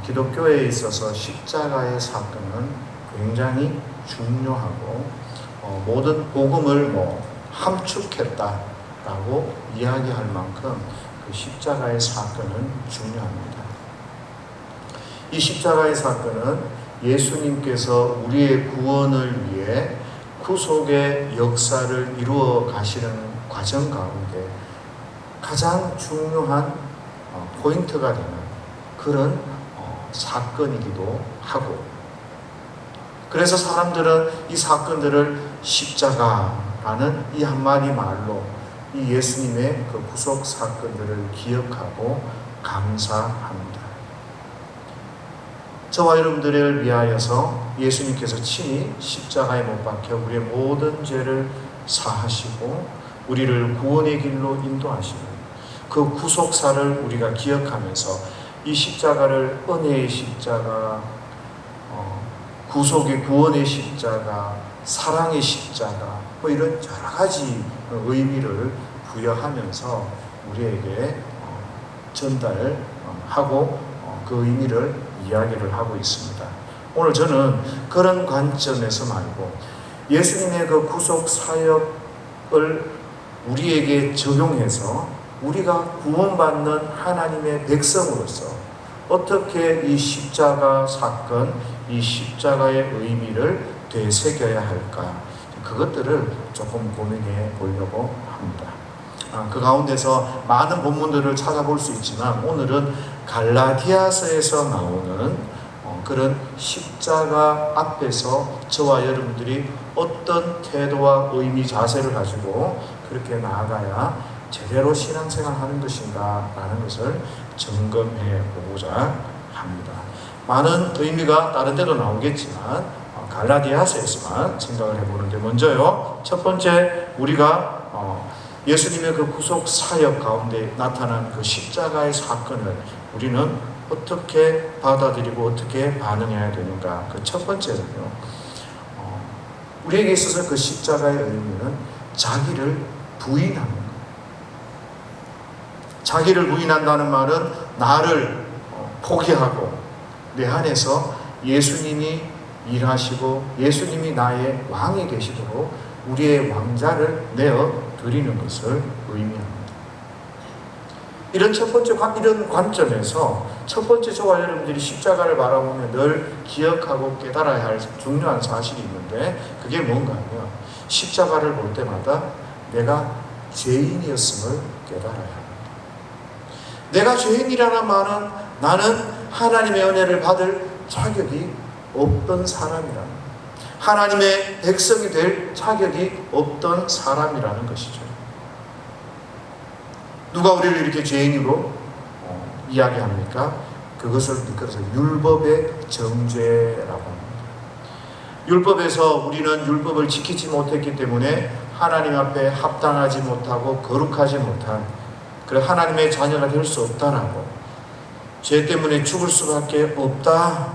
기독교에 있어서 십자가의 사건은 굉장히 중요하고 모든 복음을 함축했다라고 이야기할 만큼 그 십자가의 사건은 중요합니다. 이 십자가의 사건은 예수님께서 우리의 구원을 위해 구속의 역사를 이루어 가시는 과정 가운데 가장 중요한 포인트가 되는 그런 사건이기도 하고, 그래서 사람들은 이 사건들을 십자가라는 이 한마디 말로 이 예수님의 그 구속 사건들을 기억하고 감사합니다. 저와 여러분들을 위하여서 예수님께서 친히 십자가에 못 박혀 우리의 모든 죄를 사하시고 우리를 구원의 길로 인도하시는 그 구속사를 우리가 기억하면서 이 십자가를 은혜의 십자가, 구속의 구원의 십자가, 사랑의 십자가 이런 여러 가지 의미를 부여하면서 우리에게 전달하고 그 의미를 이야기를 하고 있습니다. 오늘 저는 그런 관점에서 말고 예수님의 그 구속 사역을 우리에게 적용해서 우리가 구원받는 하나님의 백성으로서 어떻게 이 십자가 사건, 이 십자가의 의미를 되새겨야 할까, 그것들을 조금 고민해 보려고 합니다. 그 가운데서 많은 본문들을 찾아볼 수 있지만 오늘은 갈라디아서에서 나오는 그런 십자가 앞에서 저와 여러분들이 어떤 태도와 의미, 자세를 가지고 그렇게 나아가야 제대로 신앙생활 하는 것인가 라는 것을 점검해 보고자 합니다. 많은 의미가 다른 데도 나오겠지만 갈라디아서에서만 생각을 해보는데, 먼저요, 첫 번째 우리가 예수님의 그 구속 사역 가운데 나타난 그 십자가의 사건을 우리는 어떻게 받아들이고 어떻게 반응해야 되는가. 그 첫 번째는요, 우리에게 있어서 그 십자가의 의미는 자기를 부인하는 것. 자기를 부인한다는 말은 나를 포기하고 내 안에서 예수님이 일하시고 예수님이 나의 왕이 되시도록 우리의 왕자를 내어 드리는 것을 의미합니다. 이런 첫 번째 이런 관점에서 첫 번째 저와 여러분들이 십자가를 바라보며 늘 기억하고 깨달아야 할 중요한 사실이 있는데, 그게 뭔가 하면 십자가를 볼 때마다 내가 죄인이었음을 깨달아야 합니다. 내가 죄인이라는 말은 나는 하나님의 은혜를 받을 자격이 없던 사람이라는, 하나님의 백성이 될 자격이 없던 사람이라는 것이죠. 누가 우리를 이렇게 죄인으로 이야기합니까? 그것을 이끌어서 율법의 정죄라고 합니다. 율법에서 우리는 율법을 지키지 못했기 때문에 하나님 앞에 합당하지 못하고 거룩하지 못한, 그래 하나님의 자녀가 될 수 없다라고, 죄 때문에 죽을 수밖에 없다,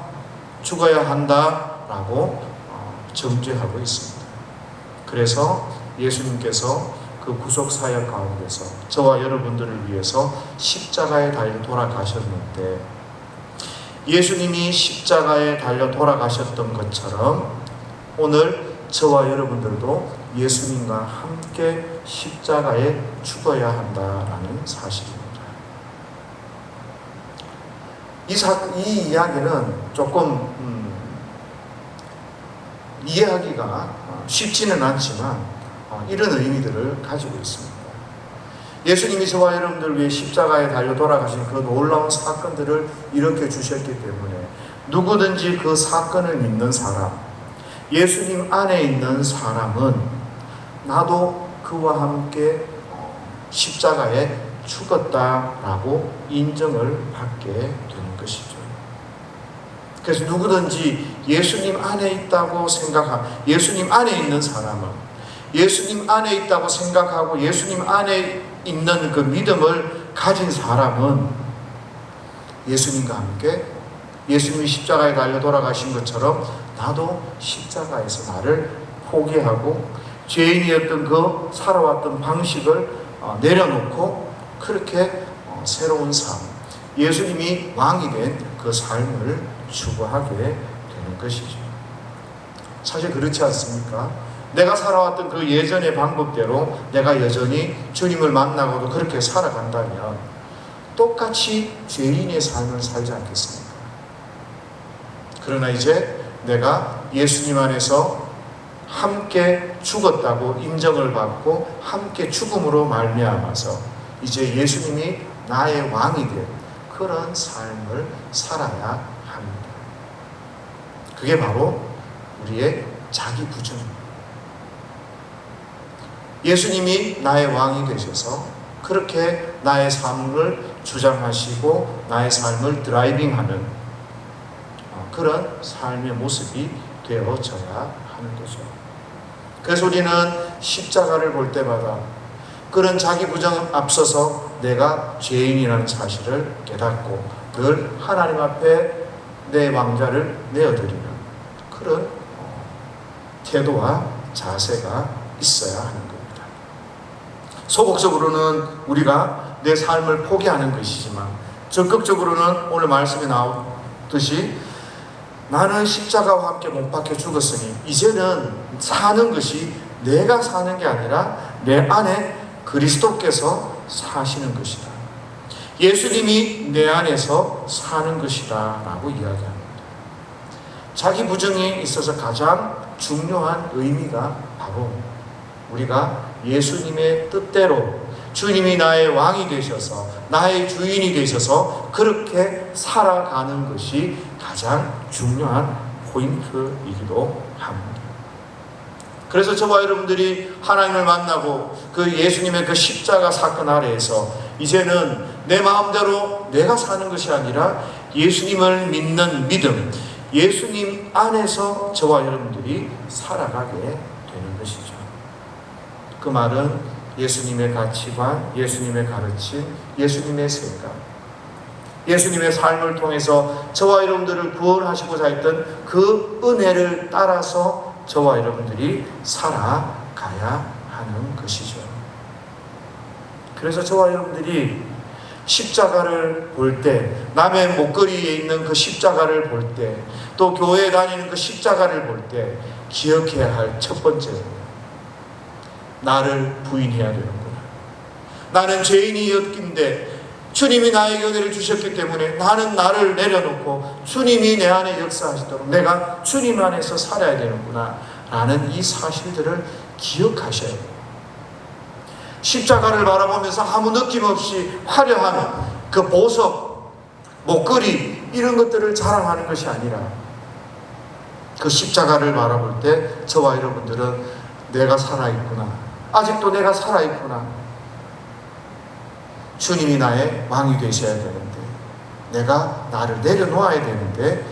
죽어야 한다라고 정죄하고 있습니다. 그래서 예수님께서 그 구속사역 가운데서 저와 여러분들을 위해서 십자가에 달려 돌아가셨는데, 예수님이 십자가에 달려 돌아가셨던 것처럼 오늘 저와 여러분들도 예수님과 함께 십자가에 죽어야 한다라는 사실입니다. 이 이야기는 조금 이해하기가 쉽지는 않지만 이런 의미들을 가지고 있습니다. 예수님이 저와 여러분들 위해 십자가에 달려 돌아가신 그 놀라운 사건들을 일으켜 주셨기 때문에 누구든지 그 사건을 믿는 사람, 예수님 안에 있는 사람은 나도 그와 함께 십자가에 죽었다라고 인정을 받게 되는 것이죠. 그래서 누구든지 예수님 안에 있다고 예수님 안에 있는 사람은, 예수님 안에 있다고 생각하고 예수님 안에 있는 그 믿음을 가진 사람은 예수님과 함께 예수님이 십자가에 달려 돌아가신 것처럼 나도 십자가에서 나를 포기하고 죄인이었던 그 살아왔던 방식을 내려놓고 그렇게 새로운 삶, 예수님이 왕이 된 그 그 삶을 추구하게 되는 것이죠. 사실 그렇지 않습니까? 내가 살아왔던 그 예전의 방법대로 내가 여전히 주님을 만나고도 그렇게 살아간다면 똑같이 죄인의 삶을 살지 않겠습니까? 그러나 이제 내가 예수님 안에서 함께 죽었다고 인정을 받고 함께 죽음으로 말미암아서 이제 예수님이 나의 왕이 된 그런 삶을 살아야 합니다. 그게 바로 우리의 자기 부정입니다. 예수님이 나의 왕이 되셔서 그렇게 나의 삶을 주장하시고 나의 삶을 드라이빙하는 그런 삶의 모습이 되어져야 하는 거죠. 그래서 우리는 십자가를 볼 때마다 그런 자기 부정 앞서서 내가 죄인이라는 사실을 깨닫고 늘 하나님 앞에 내 왕자를 내어드리는 그런 태도와 자세가 있어야 하는 겁니다. 소극적으로는 우리가 내 삶을 포기하는 것이지만 적극적으로는 오늘 말씀에 나오듯이 나는 십자가와 함께 못 박혀 죽었으니 이제는 사는 것이 내가 사는 게 아니라 내 안에 그리스도께서 사시는 것이다. 예수님이 내 안에서 사는 것이다 라고 이야기합니다. 자기 부정에 있어서 가장 중요한 의미가 바로 우리가 예수님의 뜻대로 주님이 나의 왕이 되셔서 나의 주인이 되셔서 그렇게 살아가는 것이 가장 중요한 포인트이기도 합니다. 그래서 저와 여러분들이 하나님을 만나고 그 예수님의 그 십자가 사건 아래에서 이제는 내 마음대로 내가 사는 것이 아니라 예수님을 믿는 믿음, 예수님 안에서 저와 여러분들이 살아가게 되는 것이죠. 그 말은 예수님의 가치관, 예수님의 가르침, 예수님의 생각, 예수님의 삶을 통해서 저와 여러분들을 구원하시고자 했던 그 은혜를 따라서 저와 여러분들이 살아가야 하는 것이죠. 그래서 저와 여러분들이 십자가를 볼 때, 남의 목걸이에 있는 그 십자가를 볼 때, 또 교회에 다니는 그 십자가를 볼 때 기억해야 할 첫 번째는 나를 부인해야 되는구나. 나는 죄인이었긴데 주님이 나에게 은혜를 주셨기 때문에 나는 나를 내려놓고 주님이 내 안에 역사하시도록 내가 주님 안에서 살아야 되는구나 라는 이 사실들을 기억하셔야 돼요. 십자가를 바라보면서 아무 느낌 없이 화려한 그 보석, 목걸이 이런 것들을 자랑하는 것이 아니라 그 십자가를 바라볼 때 저와 여러분들은 내가 살아있구나, 아직도 내가 살아있구나, 주님이 나의 왕이 되셔야 되는데 내가 나를 내려놓아야 되는데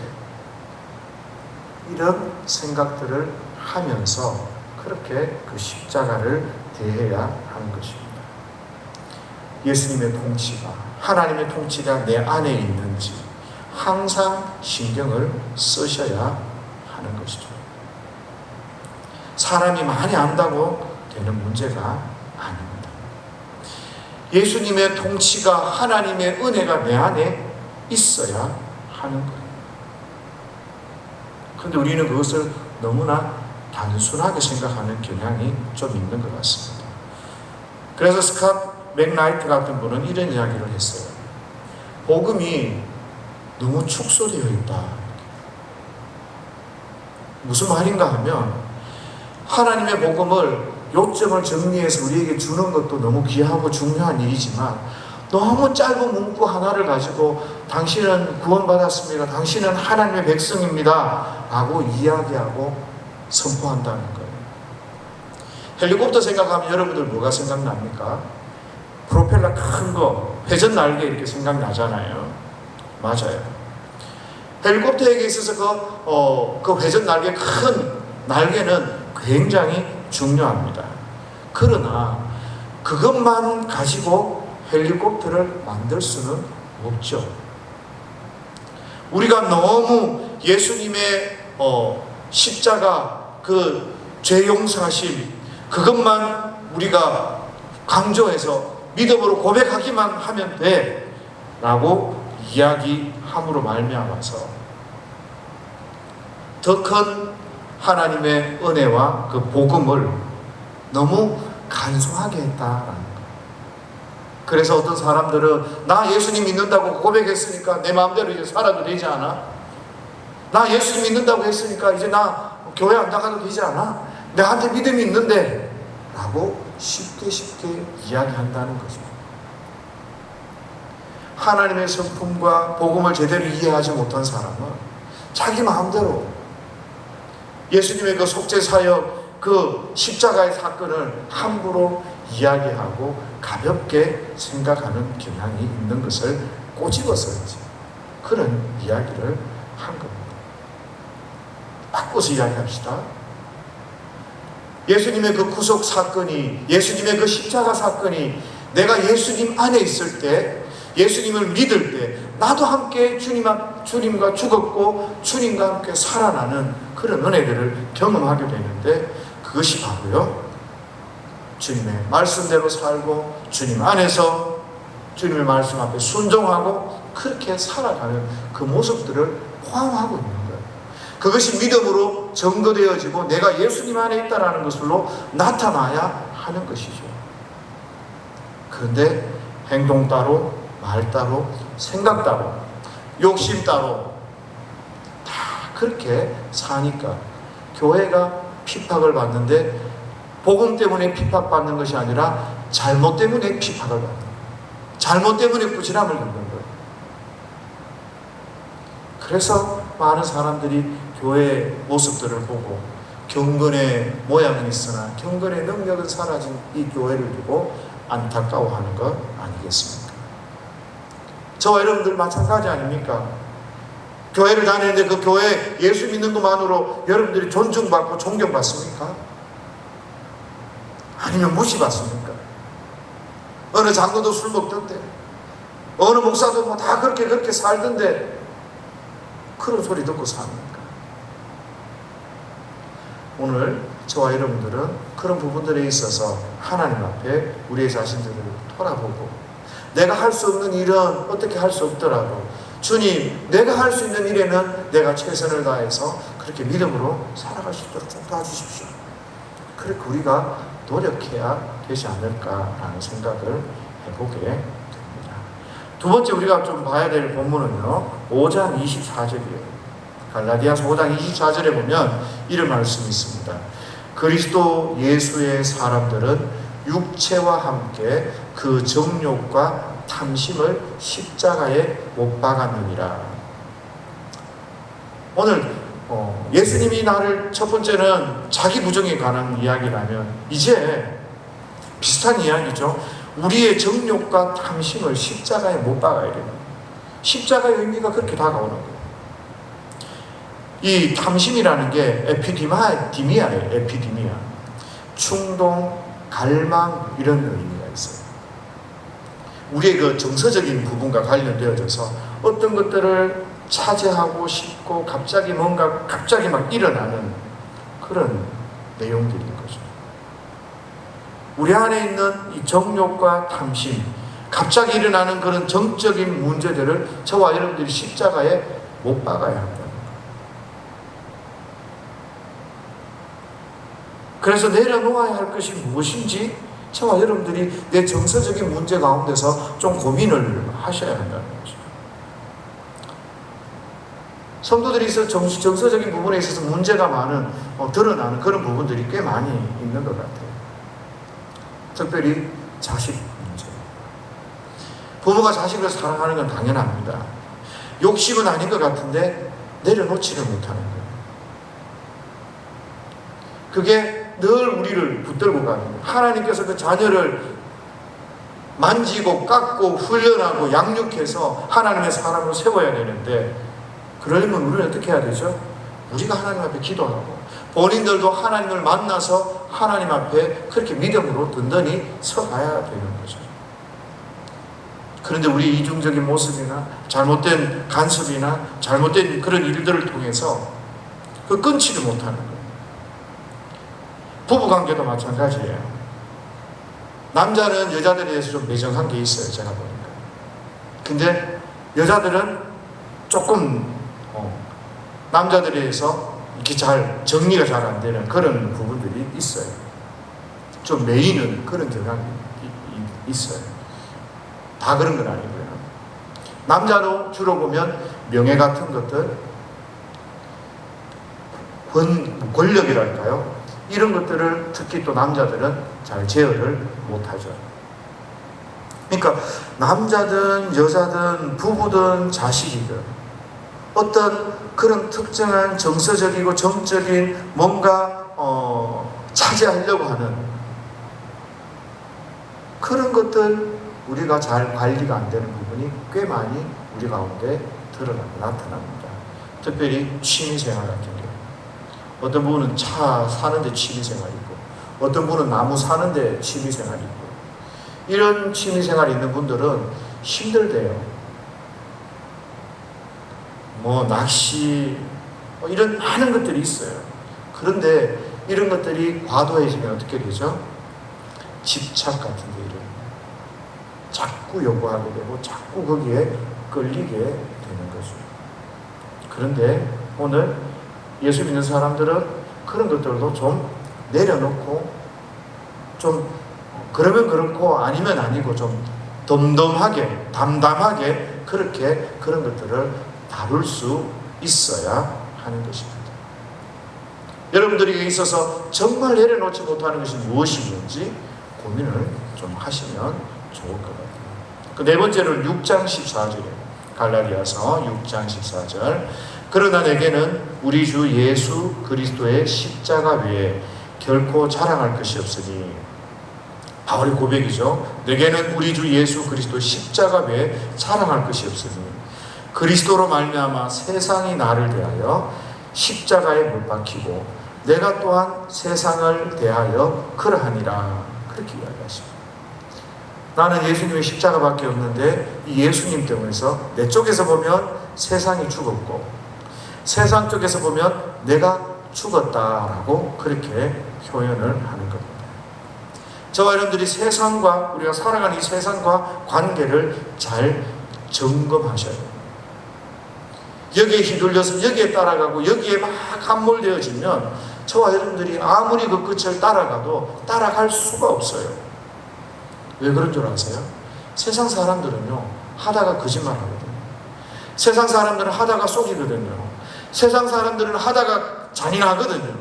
이런 생각들을 하면서 그렇게 그 십자가를 대해야 하는 것입니다. 예수님의 통치가, 하나님의 통치가 내 안에 있는지 항상 신경을 쓰셔야 하는 것이죠. 사람이 많이 안다고 되는 문제가 아닙니다. 예수님의 통치가, 하나님의 은혜가 내 안에 있어야 하는 거예요. 그런데 우리는 그것을 너무나 단순하게 생각하는 경향이 좀 있는 것 같습니다. 그래서 스캇 맥라이트 같은 분은 이런 이야기를 했어요. 복음이 너무 축소되어 있다. 무슨 말인가 하면 하나님의 복음을 요점을 정리해서 우리에게 주는 것도 너무 귀하고 중요한 일이지만 너무 짧은 문구 하나를 가지고 당신은 구원받았습니다, 당신은 하나님의 백성입니다 라고 이야기하고 선포한다는 거예요. 헬리콥터 생각하면 여러분들 뭐가 생각납니까? 프로펠러 큰 거, 회전 날개 이렇게 생각나잖아요. 맞아요. 헬리콥터에게 있어서 그 회전 날개, 큰 날개는 굉장히 중요합니다. 그러나 그것만 가지고 헬리콥터를 만들 수는 없죠. 우리가 너무 예수님의 십자가, 그 죄 용서하심, 그것만 우리가 강조해서 믿음으로 고백하기만 하면 돼 라고 이야기하는 함으로 말미암아서 더 큰 하나님의 은혜와 그 복음을 너무 간소하게 했다라는 거예요. 그래서 어떤 사람들은 나 예수님 믿는다고 고백했으니까 내 마음대로 이제 살아도 되지 않아? 나 예수님 믿는다고 했으니까 이제 나 교회 안 나가도 되지 않아? 나한테 믿음이 있는데 라고 쉽게 이야기한다는 거죠. 하나님의 성품과 복음을 제대로 이해하지 못한 사람은 자기 마음대로 예수님의 그 속죄사역, 그 십자가의 사건을 함부로 이야기하고 가볍게 생각하는 경향이 있는 것을 꼬집어서 이제 그런 이야기를 한 겁니다. 바꿔서 이야기합시다. 예수님의 그 구속 사건이, 예수님의 그 십자가 사건이 내가 예수님 안에 있을 때, 예수님을 믿을 때 나도 함께 주님과 죽었고 주님과 함께 살아나는 그런 은혜들을 경험하게 되는데, 그것이 바로요 주님의 말씀대로 살고 주님 안에서 주님의 말씀 앞에 순종하고 그렇게 살아가는 그 모습들을 포함하고 있는 거예요. 그것이 믿음으로 증거되어지고 내가 예수님 안에 있다는 것으로 나타나야 하는 것이죠. 그런데 행동 따로, 말 따로, 생각 따로, 욕심 따로 다 그렇게 사니까 교회가 핍박을 받는데, 복음 때문에 핍박받는 것이 아니라 잘못 때문에 핍박을 받는 거예요. 잘못 때문에 부진함을 겪는 거예요. 그래서 많은 사람들이 교회의 모습들을 보고 경건의 모양은 있으나 경건의 능력은 사라진 이 교회를 두고 안타까워하는 것 아니겠습니까? 저와 여러분들 마찬가지 아닙니까? 교회를 다니는데 그 교회 예수 믿는 것만으로 여러분들이 존중받고 존경받습니까? 아니면 무시받습니까? 어느 장로도 술 먹던데, 어느 목사도 뭐 다 그렇게 살던데 그런 소리 듣고 삽니까? 오늘 저와 여러분들은 그런 부분들에 있어서 하나님 앞에 우리의 자신들을 돌아보고, 내가 할 수 없는 일은 어떻게 할 수 없더라도 주님, 내가 할 수 있는 일에는 내가 최선을 다해서 그렇게 믿음으로 살아갈 수 있도록 좀 도와주십시오. 그렇게 우리가 노력해야 되지 않을까라는 생각을 해보게 됩니다. 두 번째 우리가 좀 봐야 될 본문은요, 5장 24절이에요. 갈라디아서 5장 24절에 보면 이런 말씀이 있습니다. 그리스도 예수의 사람들은 육체와 함께 그 정욕과 탐심을 십자가에 못 박았느니라. 오늘 예수님이 나를, 첫 번째는 자기 부정에 관한 이야기라면 이제 비슷한 이야기죠. 우리의 정욕과 탐심을 십자가에 못 박아야 돼요. 십자가의 의미가 그렇게 다가오는 거예요. 이 탐심이라는 게 에피디미아예요. 에피디미아. 충동, 갈망, 이런 의미가 있어요. 우리의 그 정서적인 부분과 관련되어져서 어떤 것들을 차지하고 싶고 갑자기 막 일어나는 그런 내용들인 거죠. 우리 안에 있는 이 정욕과 탐심, 갑자기 일어나는 그런 정적인 문제들을 저와 여러분들이 십자가에 못 박아야 한다. 그래서 내려놓아야 할 것이 무엇인지 저와 여러분들이 내 정서적인 문제 가운데서 좀 고민을 하셔야 한다는 거죠. 성도들이 있어 정서적인 부분에 있어서 문제가 많은, 드러나는 그런 부분들이 꽤 많이 있는 것 같아요. 특별히 자식 문제. 부모가 자식을 사랑하는 건 당연합니다. 욕심은 아닌 것 같은데 내려놓지를 못하는 거예요. 그게 늘 우리를 붙들고 가는 거예요. 하나님께서 그 자녀를 만지고 깎고 훈련하고 양육해서 하나님의 사람으로 세워야 되는데, 그러려면 우리는 어떻게 해야 되죠? 우리가 하나님 앞에 기도하고 본인들도 하나님을 만나서 하나님 앞에 그렇게 믿음으로 든든히 서가야 되는 거죠. 그런데 우리 이중적인 모습이나 잘못된 간섭이나 잘못된 그런 일들을 통해서 그 끊지를 못하는 거예요. 부부관계도 마찬가지예요. 남자는 여자들에 대해서 좀 매정한 게 있어요, 제가 보니까. 근데 여자들은 조금 남자들에 의해서 이렇게 잘 정리가 잘 안 되는 그런 부분들이 있어요. 좀 매이는 그런 경향이 있어요. 다 그런 건 아니고요. 남자로 주로 보면 명예 같은 것들, 권력이랄까요? 이런 것들을 특히 또 남자들은 잘 제어를 못하죠. 그러니까 남자든 여자든 부부든 자식이든 어떤 그런 특정한 정서적이고 정적인 뭔가 차지하려고 하는 그런 것들 우리가 잘 관리가 안 되는 부분이 꽤 많이 우리 가운데 드러나고 나타납니다. 특별히 취미생활 같은 경우 어떤 분은 차 사는데 취미생활이 있고 어떤 분은 나무 사는데 취미생활이 있고 이런 취미생활이 있는 분들은 힘들대요. 낚시 이런 많은 것들이 있어요. 그런데 이런 것들이 과도해지면 어떻게 되죠? 집착 같은 게 일어나요. 자꾸 요구하게 되고 자꾸 거기에 끌리게 되는 거죠. 그런데 오늘 예수 믿는 사람들은 그런 것들도 좀 내려놓고 좀 그러면 그렇고 아니면 아니고 좀 덤덤하게 담담하게 그렇게 그런 것들을 다룰 수 있어야 하는 것입니다. 여러분들에게 있어서 정말 내려놓지 못하는 것이 무엇이든지 고민을 좀 하시면 좋을 것 같아요. 그 네 번째로는 6장 14절이에요. 갈라디아서 6장 14절. 그러나 내게는 우리 주 예수 그리스도의 십자가 외에 결코 자랑할 것이 없으니, 바울의 고백이죠. 내게는 우리 주 예수 그리스도 십자가 외에 자랑할 것이 없으니 그리스도로 말미암아 세상이 나를 대하여 십자가에 못 박히고 내가 또한 세상을 대하여 그러하니라. 그렇게 이야기하십니다. 나는 예수님의 십자가밖에 없는데 이 예수님 때문에서 내 쪽에서 보면 세상이 죽었고 세상 쪽에서 보면 내가 죽었다라고 그렇게 표현을 하는 겁니다. 저와 여러분들이 세상과 우리가 살아가는 이 세상과 관계를 잘 점검하셔야 돼요. 여기에 휘둘려서 여기에 따라가고 여기에 막 함몰되어지면 저와 여러분들이 아무리 그 끝을 따라가도 따라갈 수가 없어요. 왜 그런 줄 아세요? 세상 사람들은요 하다가 거짓말 하거든요. 세상 사람들은 하다가 속이거든요. 세상 사람들은 하다가 잔인하거든요.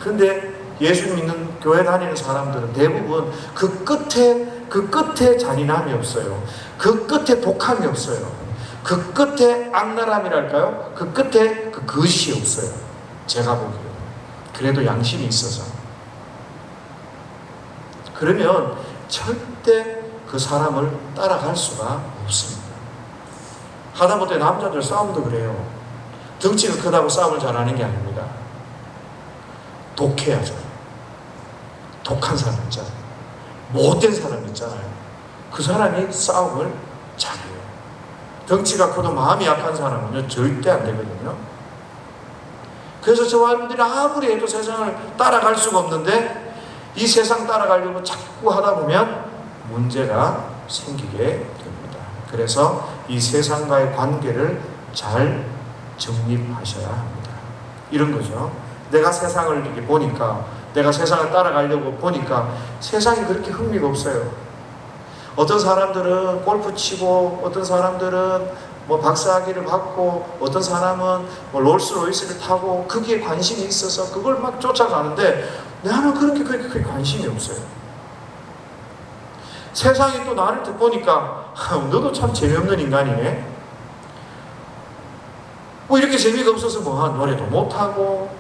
근데 예수 믿는 교회 다니는 사람들은 대부분 그 끝에 잔인함이 없어요. 그 끝에 독함이 없어요. 그 끝에 악랄함이랄까요? 그 끝에 그 거짓이 없어요. 제가 보기에는. 그래도 양심이 있어서. 그러면 절대 그 사람을 따라갈 수가 없습니다. 하다못해 남자들 싸움도 그래요. 덩치가 크다고 싸움을 잘하는 게 아닙니다. 독해야죠. 독한 사람 있잖아요. 못된 사람 있잖아요. 그 사람이 싸움을 잘해요. 덩치가 커도 마음이 약한 사람은요 절대 안 되거든요. 그래서 저와 여러분들이 아무리 해도 세상을 따라갈 수가 없는데 이 세상 따라가려고 자꾸 하다 보면 문제가 생기게 됩니다. 그래서 이 세상과의 관계를 잘 정립하셔야 합니다. 이런 거죠. 내가 세상을 이렇게 보니까, 내가 세상을 따라가려고 보니까 세상이 그렇게 흥미가 없어요. 어떤 사람들은 골프 치고, 어떤 사람들은 박사학위를 받고, 어떤 사람은 롤스로이스를 타고 거기에 관심이 있어서 그걸 막 쫓아가는데 나는 그렇게 관심이 없어요. 세상이 또 나를 보니까 너도 참 재미없는 인간이네. 이렇게 재미가 없어서 노래도 못하고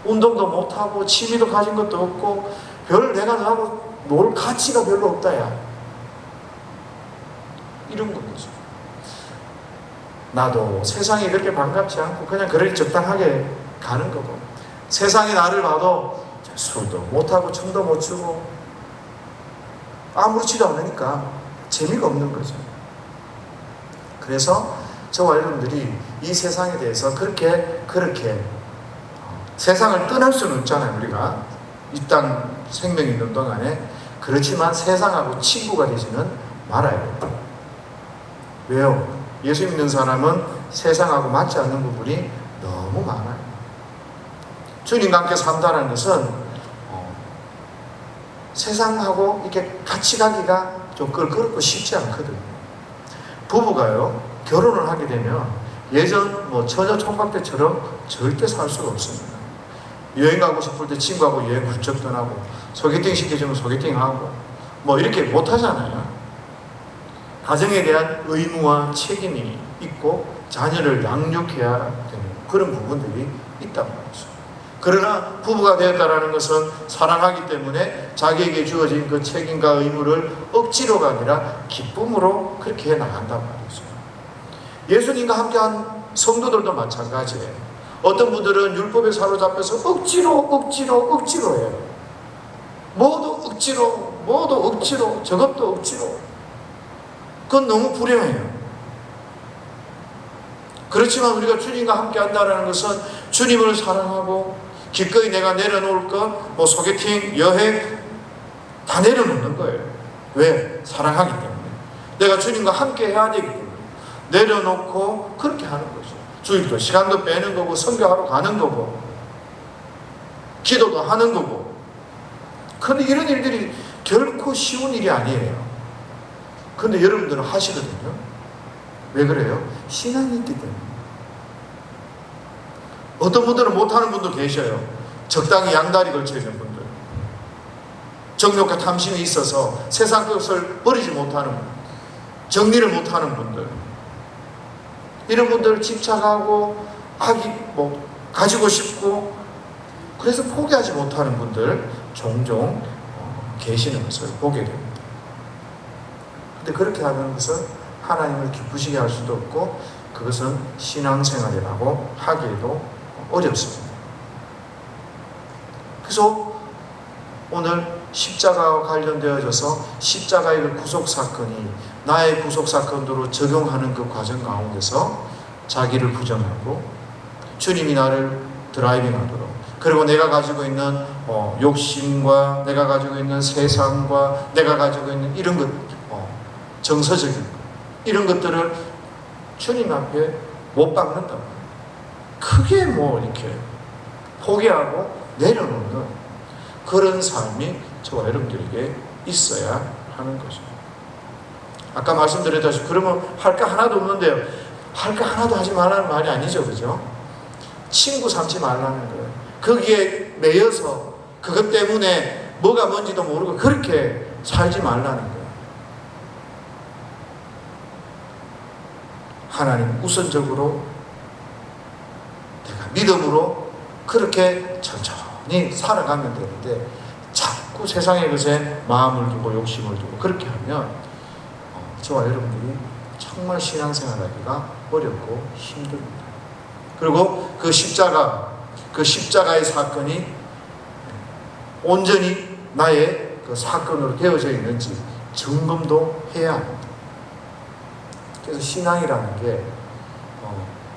운동도 못하고 취미도 가진 것도 없고 내가 너하고 놀 가치가 별로 없다 야. 이런 거죠. 나도 세상이 그렇게 반갑지 않고 그냥 그렇게 적당하게 가는 거고 세상이 나를 봐도 술도 못하고 춤도 못 추고 아무렇지도 않으니까 재미가 없는 거죠. 그래서 저와 여러분들이 이 세상에 대해서 그렇게 세상을 떠날 수는 없잖아요. 우리가 이 땅 생명이 있는 동안에. 그렇지만 세상하고 친구가 되지는 말아야 돼요. 왜요? 예수 믿는 사람은 세상하고 맞지 않는 부분이 너무 많아요. 주님과 함께 산다는 것은 세상하고 이렇게 같이 가기가 좀 그렇고 쉽지 않거든요. 부부가요, 결혼을 하게 되면 예전 처녀 총각 때처럼 절대 살 수가 없습니다. 여행 가고 싶을 때 친구하고 여행 훌쩍 떠나고, 소개팅 시켜주면 소개팅하고, 이렇게 못 하잖아요. 가정에 대한 의무와 책임이 있고 자녀를 양육해야 되는 그런 부분들이 있단 말이죠. 그러나 부부가 되었다는 것은 사랑하기 때문에 자기에게 주어진 그 책임과 의무를 억지로가 아니라 기쁨으로 그렇게 해 나간단 말이죠. 예수님과 함께한 성도들도 마찬가지예요. 어떤 분들은 율법에 사로잡혀서 억지로 해요. 모두 억지로, 저것도 억지로. 그건 너무 불행해요. 그렇지만 우리가 주님과 함께 한다는 것은 주님을 사랑하고 기꺼이 내가 내려놓을 것, 소개팅, 여행 다 내려놓는 거예요. 왜? 사랑하기 때문에. 내가 주님과 함께 해야 되기 때문에 내려놓고 그렇게 하는 거죠. 주일도 시간도 빼는 거고, 선교하러 가는 거고, 기도도 하는 거고. 그런데 이런 일들이 결코 쉬운 일이 아니에요. 그런데 여러분들은 하시거든요. 왜 그래요? 신앙이 있기 때문에. 어떤 분들은 못하는 분도 계셔요. 적당히 양다리 걸쳐 있는 분들, 정욕과 탐심이 있어서 세상 것을 버리지 못하는 분들, 정리를 못하는 분들, 이런 분들 집착하고 가지고 싶고 그래서 포기하지 못하는 분들 종종 계시는 것을 보게 됩니다. 근데 그렇게 하는 것은 하나님을 기쁘시게 할 수도 없고 그것은 신앙생활이라고 하기에도 어렵습니다. 그래서 오늘 십자가와 관련되어져서 십자가의 그 구속사건이 나의 구속사건으로 적용하는 그 과정 가운데서 자기를 부정하고 주님이 나를 드라이빙하도록, 그리고 내가 가지고 있는 욕심과 내가 가지고 있는 세상과 내가 가지고 있는 이런 것, 정서적인 것, 이런 것들을 주님 앞에 못 박는다. 크게 이렇게 포기하고 내려놓는 그런 삶이 저와 여러분들에게 있어야 하는 거죠. 아까 말씀드렸다시피 그러면 할 거 하나도 없는데요. 할 거 하나도 하지 말라는 말이 아니죠. 그죠? 친구 삼지 말라는 거예요. 거기에 매여서 그것 때문에 뭐가 뭔지도 모르고 그렇게 살지 말라는 거예요. 하나님 우선적으로 내가 믿음으로 그렇게 천천히 살아가면 되는데 자꾸 세상의 것에 마음을 두고 욕심을 두고 그렇게 하면 저와 여러분들이 정말 신앙생활하기가 어렵고 힘듭니다. 그리고 그 십자가의 사건이 온전히 나의 그 사건으로 되어져 있는지 점검도 해야 합니다. 그래서 신앙이라는 게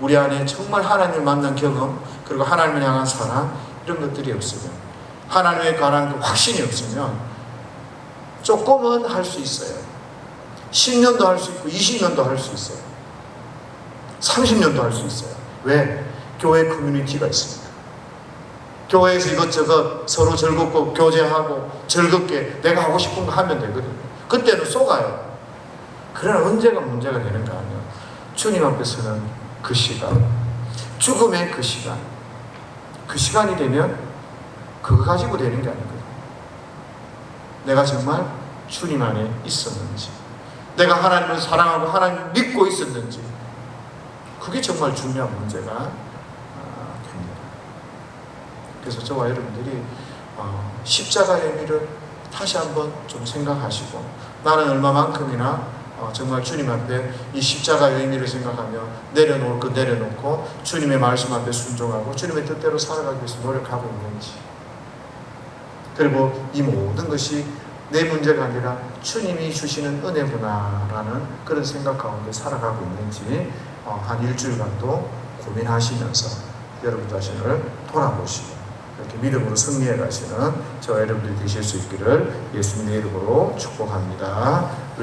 우리 안에 정말 하나님을 만난 경험, 그리고 하나님을 향한 사랑, 이런 것들이 없으면, 하나님에 관한 그 확신이 없으면 조금은 할 수 있어요. 10년도 할 수 있고 20년도 할 수 있어요. 30년도 할 수 있어요. 왜? 교회 커뮤니티가 있습니다. 교회에서 이것저것 서로 즐겁고 교제하고 즐겁게 내가 하고 싶은 거 하면 되거든요. 그때는 쏘가요. 그러나 언제가 문제가 되는가 하면 주님 앞에서는 그 시간, 죽음의 그 시간, 그 시간이 되면 그거 가지고 되는 게 아니거든요. 내가 정말 주님 안에 있었는지, 내가 하나님을 사랑하고 하나님을 믿고 있었는지, 그게 정말 중요한 문제가 됩니다. 그래서 저와 여러분들이 십자가의 의미를 다시 한번 좀 생각하시고, 나는 얼마만큼이나 정말 주님 앞에 이 십자가의 의미를 생각하며 내려놓을 것 내려놓고 주님의 말씀 앞에 순종하고 주님의 뜻대로 살아가기 위해서 노력하고 있는지, 그리고 이 모든 것이 내 문제가 아니라 주님이 주시는 은혜구나라는 그런 생각 가운데 살아가고 있는지 한 일주일간도 고민하시면서 여러분 자신을 돌아보시고 이렇게 믿음으로 승리해 가시는 저와 여러분들이 되실 수 있기를 예수님의 이름으로 축복합니다.